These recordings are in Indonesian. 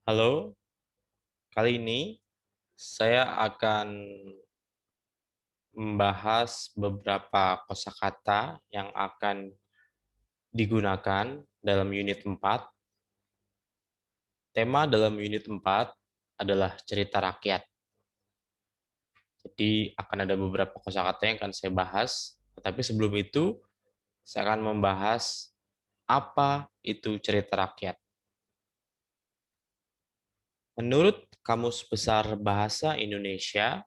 Halo, kali ini saya akan membahas beberapa kosakata yang akan digunakan dalam unit 4. Tema dalam unit 4 adalah cerita rakyat. Jadi akan ada beberapa kosakata yang akan saya bahas, tetapi sebelum itu saya akan membahas apa itu cerita rakyat. Menurut Kamus Besar Bahasa Indonesia,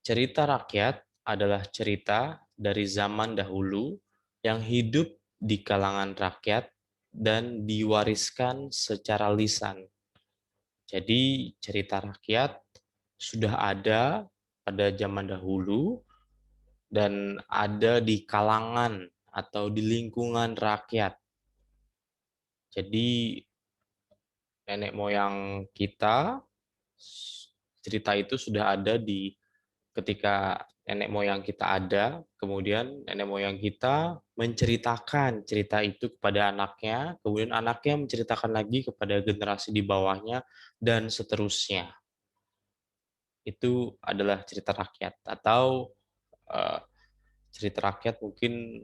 cerita rakyat adalah cerita dari zaman dahulu yang hidup di kalangan rakyat dan diwariskan secara lisan. Jadi, cerita rakyat sudah ada pada zaman dahulu dan ada di kalangan atau di lingkungan rakyat. Jadi, nenek moyang kita, cerita itu sudah ada di ketika nenek moyang kita ada, kemudian nenek moyang kita menceritakan cerita itu kepada anaknya, kemudian anaknya menceritakan lagi kepada generasi di bawahnya, dan seterusnya. Itu adalah cerita rakyat, atau eh, cerita rakyat mungkin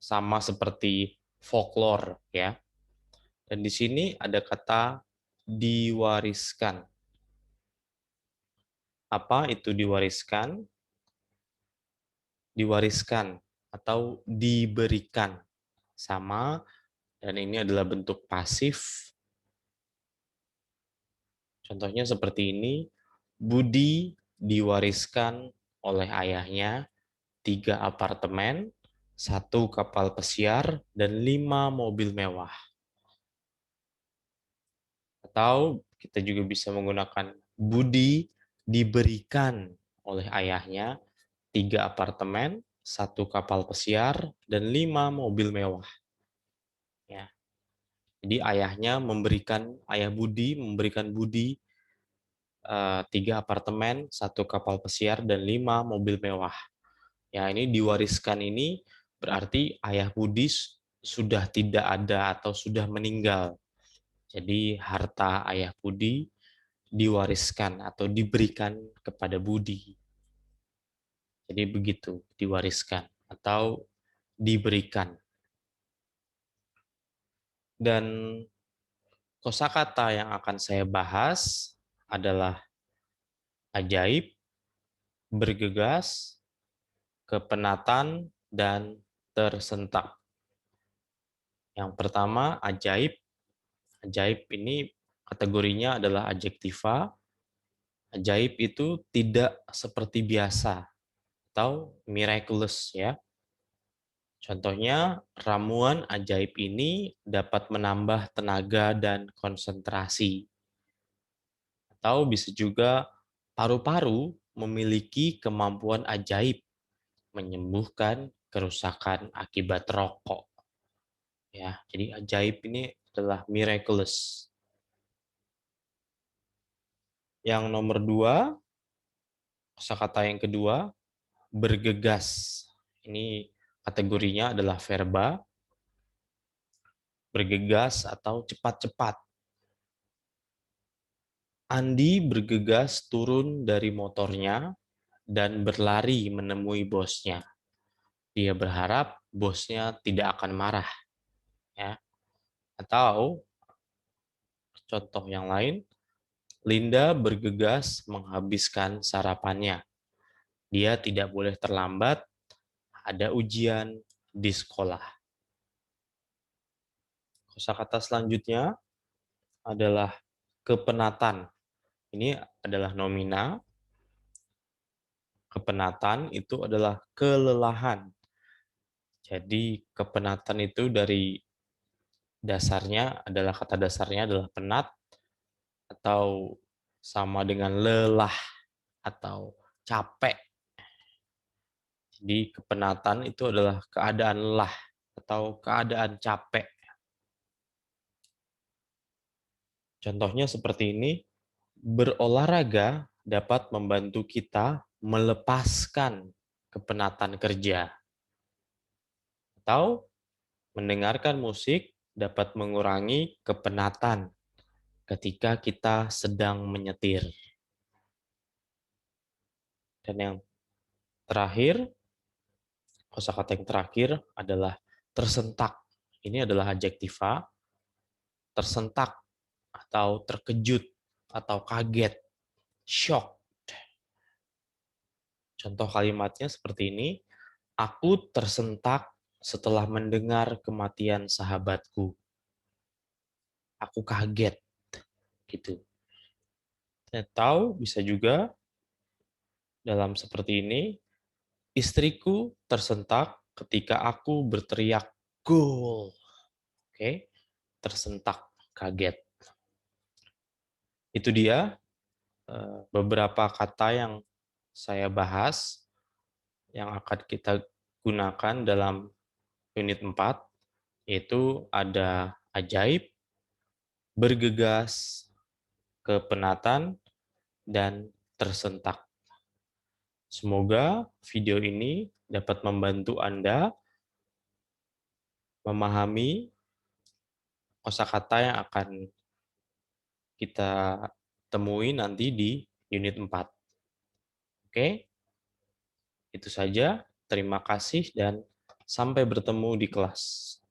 sama seperti folklore ya. Dan di sini ada kata diwariskan. Apa itu diwariskan? Diwariskan atau diberikan sama, dan ini adalah bentuk pasif. Contohnya seperti ini, Budi diwariskan oleh ayahnya 3 apartemen, 1 kapal pesiar, dan 5 mobil mewah. Atau kita juga bisa menggunakan Budi diberikan oleh ayahnya 3 apartemen, 1 kapal pesiar, dan 5 mobil mewah. Ya. Jadi ayah Budi memberikan Budi 3 apartemen, 1 kapal pesiar, dan 5 mobil mewah. Ya, ini diwariskan ini berarti ayah Budi sudah tidak ada atau sudah meninggal. Jadi harta ayah Budi diwariskan atau diberikan kepada Budi. Jadi begitu, diwariskan atau diberikan. Dan kosakata yang akan saya bahas adalah ajaib, bergegas, kepenatan, dan tersentak. Yang pertama, ajaib. Ajaib ini kategorinya adalah adjektiva. Ajaib itu tidak seperti biasa atau miraculous ya. Contohnya, ramuan ajaib ini dapat menambah tenaga dan konsentrasi. Atau bisa juga paru-paru memiliki kemampuan ajaib menyembuhkan kerusakan akibat rokok. Ya, jadi ajaib ini adalah miraculous. Yang nomor 2, kosakata yang kedua, bergegas. Ini kategorinya adalah verba, bergegas atau cepat-cepat. Andi bergegas turun dari motornya dan berlari menemui bosnya. Dia berharap bosnya tidak akan marah. Ya. Atau contoh yang lain, Linda bergegas menghabiskan sarapannya. Dia tidak boleh terlambat, ada ujian di sekolah. Kosakata selanjutnya adalah kepenatan. Ini adalah nomina. Kepenatan itu adalah kelelahan. Jadi kepenatan itu dari kata dasarnya adalah penat atau sama dengan lelah atau capek. Jadi kepenatan itu adalah keadaan lelah atau keadaan capek. Contohnya seperti ini, berolahraga dapat membantu kita melepaskan kepenatan kerja. Atau mendengarkan musik dapat mengurangi kepenatan ketika kita sedang menyetir. Dan yang terakhir, kosakata yang terakhir adalah tersentak. Ini adalah adjektiva, tersentak atau terkejut atau kaget, shock. Contoh kalimatnya seperti ini, aku tersentak setelah mendengar kematian sahabatku. Aku kaget, gitu. Atau bisa juga dalam seperti ini, istriku tersentak ketika aku berteriak gol. Oke, tersentak, kaget. Itu dia beberapa kata yang saya bahas yang akan kita gunakan dalam unit 4, yaitu ada ajaib, bergegas, kepenatan, dan tersentak. Semoga video ini dapat membantu Anda memahami kosakata yang akan kita temui nanti di unit 4. Oke, itu saja. Terima kasih dan sampai bertemu di kelas.